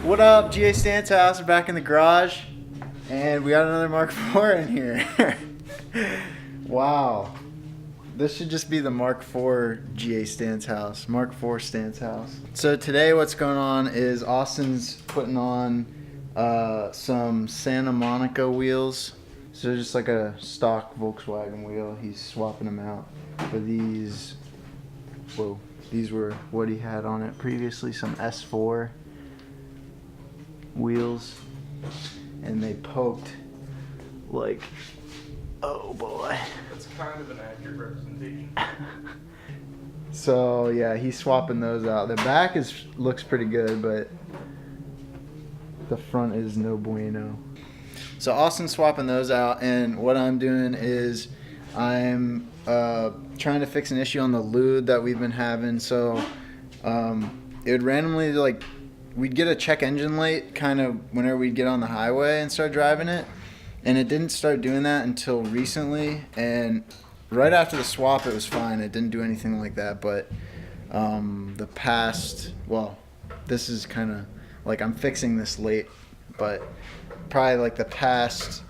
What up, GA Stance House? We're back in the garage, and we got another Mark IV in here. Wow. This should just be the Mark IV GA Stance House. Mark IV Stance House. So today what's going on is Austin's putting on some Santa Monica wheels. So just like a stock Volkswagen wheel. He's swapping them out for these. Whoa. These were what he had on it previously, some S4 wheels, and they poked like, oh boy. That's kind of an accurate representation. So yeah, he's swapping those out. The back looks pretty good, but the front is no bueno. So Austin's swapping those out, and what I'm doing is I'm trying to fix an issue on the Prelude that we've been having. So it would randomly, like, we'd get a check engine light kind of whenever we'd get on the highway and start driving it, and it didn't start doing that until recently. And right after the swap it was fine, it didn't do anything like that. But the past, well, this is kind of like, I'm fixing this late, but probably like the past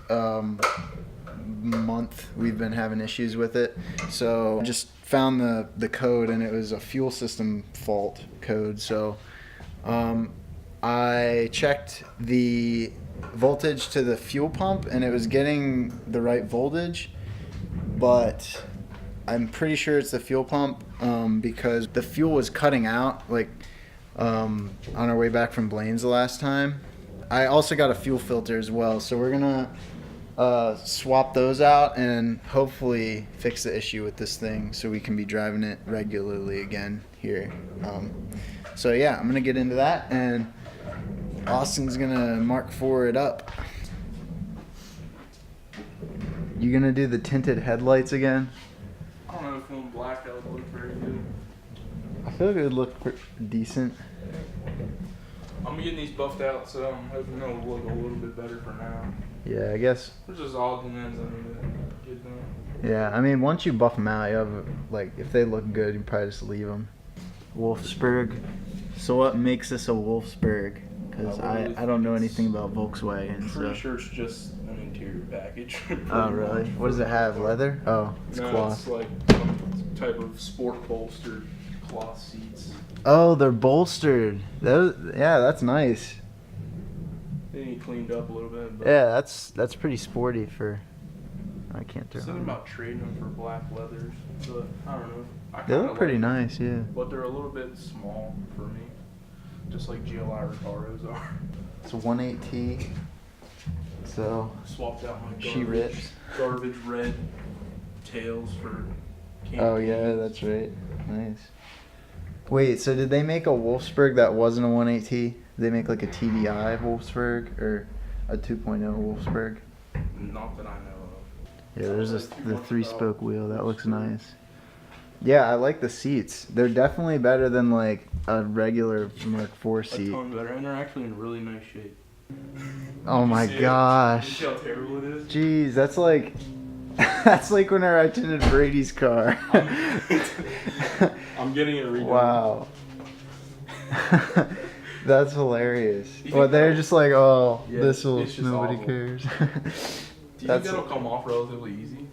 month we've been having issues with it. So I just found the code, and it was a fuel system fault code. So I checked the voltage to the fuel pump, and it was getting the right voltage, but I'm pretty sure it's the fuel pump because the fuel was cutting out, like on our way back from Blaine's the last time. I also got a fuel filter as well, so we're gonna swap those out and hopefully fix the issue with this thing so we can be driving it regularly again here. So yeah, I'm gonna get into that, and Austin's gonna Mark IV it up. You gonna do the tinted headlights again? I don't know if going black that would look very good. I feel like it would look decent. I'm getting these buffed out, so I'm hoping they'll look a little bit better for now. Yeah, I guess. There's just odds and ends I need to get done. Yeah, I mean, once you buff them out, you have, like, if they look good, you probably just leave them. Wolfsburg. So what makes this a Wolfsburg? Because I don't know anything about Volkswagen. I'm pretty sure it's just an interior package. Oh, really? What does it have? Leather? Oh, it's cloth. It's like some type of sport bolstered cloth seats. Oh, they're bolstered. Yeah, that's nice. They need cleaned up a little bit. But Yeah, that's pretty sporty for. I can't turn. something about trading them for black leathers, but I don't know. They look pretty nice, yeah. But they're a little bit small for me, just like GLI Recaros are. It's a 1.8T. So Swapped out my she rips. garbage red tails for. Oh yeah, that's right. Nice. Wait, so did they make a Wolfsburg that wasn't a 1.8T? Did they make like a TDI Wolfsburg or a 2.0 Wolfsburg? Not that I know of. Yeah, there's the 3-spoke wheel. That looks nice. Yeah, I like the seats. They're definitely better than like a regular Mark IV seat. A ton better, and they're actually in really nice shape. Oh my gosh. You see how terrible it is? Jeez, that's like whenever I tinted Brady's car. I'm getting it redone. Wow. That's hilarious. Well, they're just like, oh, Yeah, this will, it's just nobody awful. cares. Do you think that'll come off relatively easy?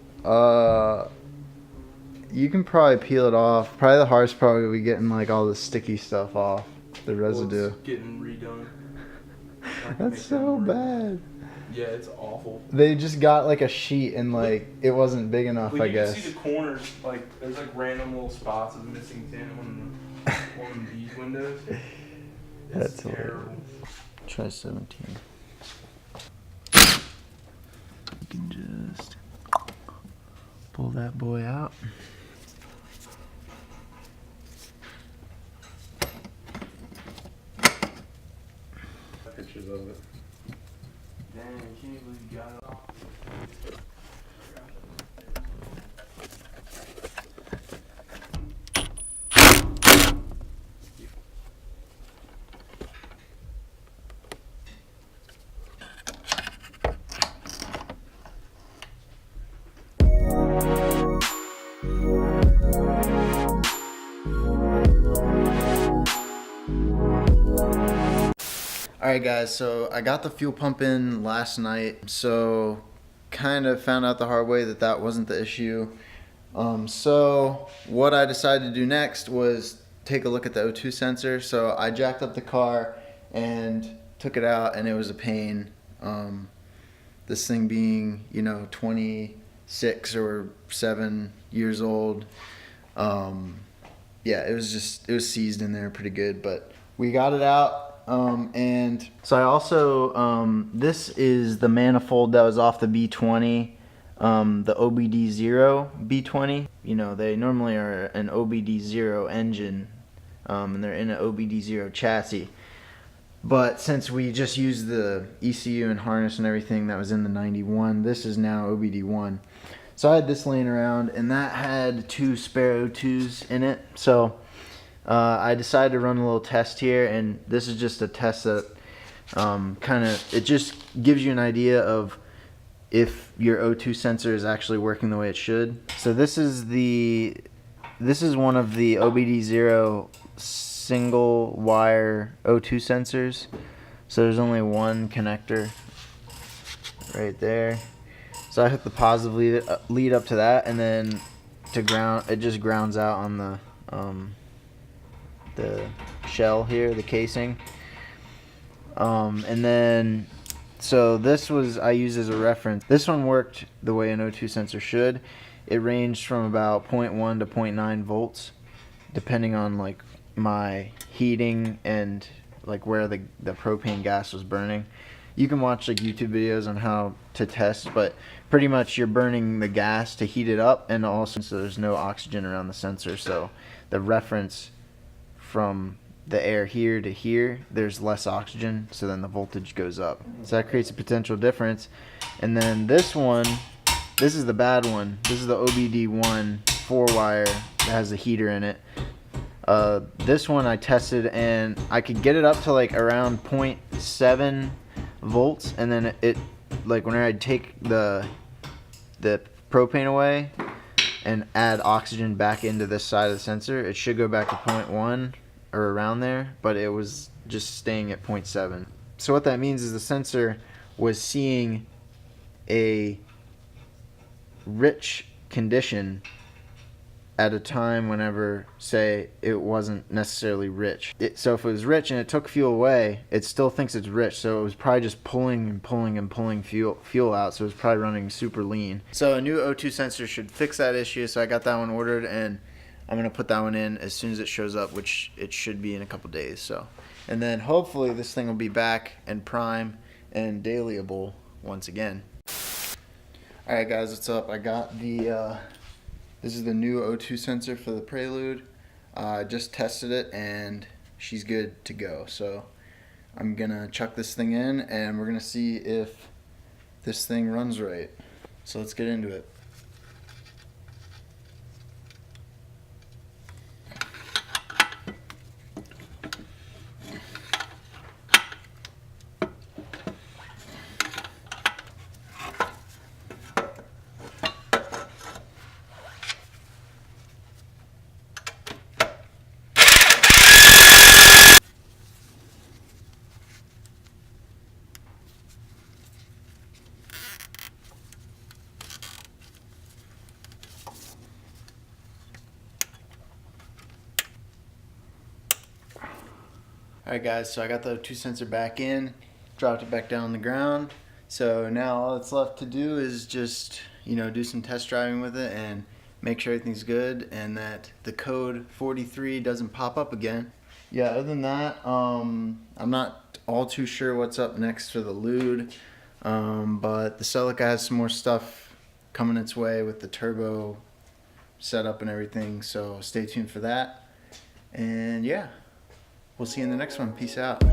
You can probably peel it off. Probably the hardest part will be getting like all the sticky stuff off, the residue. Well, it's getting redone. That's so bad. Yeah, it's awful. They just got like a sheet and like it wasn't big enough, Like, I you guess. can see the corners, like there's like random little spots of missing tint on these windows. That's terrible. hilarious. Try 17. You can just pull that boy out. Pictures of it. Dang, I can't believe you got it off. Alright guys, so I got the fuel pump in last night, so kind of found out the hard way that that wasn't the issue. So what I decided to do next was take a look at the O2 sensor. So I jacked up the car and took it out, and it was a pain. This thing being, 26 or 7 years old. Yeah, it was seized in there pretty good, but we got it out. And so I also, this is the manifold that was off the B20, the OBD0 B20. They normally are an OBD0 engine, and they're in an OBD0 chassis. But since we just used the ECU and harness and everything that was in the 91, this is now OBD1. So I had this laying around, and that had 2 spare O2s in it. So I decided to run a little test here, and this is just a test that it just gives you an idea of if your O2 sensor is actually working the way it should. So this is one of the OBD0 single wire O2 sensors. So there's only one connector right there. So I hook the positive lead up to that, and then to ground, it just grounds out on the shell here, the casing. And then, so this was, I used as a reference. This one worked the way an O2 sensor should. It ranged from about 0.1 to 0.9 volts, depending on like my heating and like where the propane gas was burning. You can watch like YouTube videos on how to test, but pretty much you're burning the gas to heat it up, and also so there's no oxygen around the sensor, so the reference from the air here to here, there's less oxygen, so then the voltage goes up. So that creates a potential difference. And then this one, this is the bad one. This is the OBD1 4-wire that has a heater in it. This one I tested, and I could get it up to like around 0.7 volts, and then it like whenever I'd take the propane away and add oxygen back into this side of the sensor, it should go back to 0.1 or around there, but it was just staying at 0.7. So what that means is the sensor was seeing a rich condition at a time whenever, say, it wasn't necessarily rich. So if it was rich and it took fuel away, it still thinks it's rich. So it was probably just pulling and pulling and pulling fuel out. So it was probably running super lean. So a new O2 sensor should fix that issue. So I got that one ordered, and I'm gonna put that one in as soon as it shows up, which it should be in a couple days. So, and then hopefully this thing will be back and prime and dailyable once again. All right, guys, what's up? I got the. This is the new O2 sensor for the Prelude. I just tested it, and she's good to go. So I'm gonna chuck this thing in, and we're gonna see if this thing runs right. So let's get into it. Alright guys, so I got the O2 sensor back in, dropped it back down on the ground. So now all that's left to do is just, do some test driving with it and make sure everything's good and that the code 43 doesn't pop up again. Yeah, other than that, I'm not all too sure what's up next for the Lude, but the Celica has some more stuff coming its way with the turbo setup and everything, so stay tuned for that. And yeah. We'll see you in the next one. Peace out.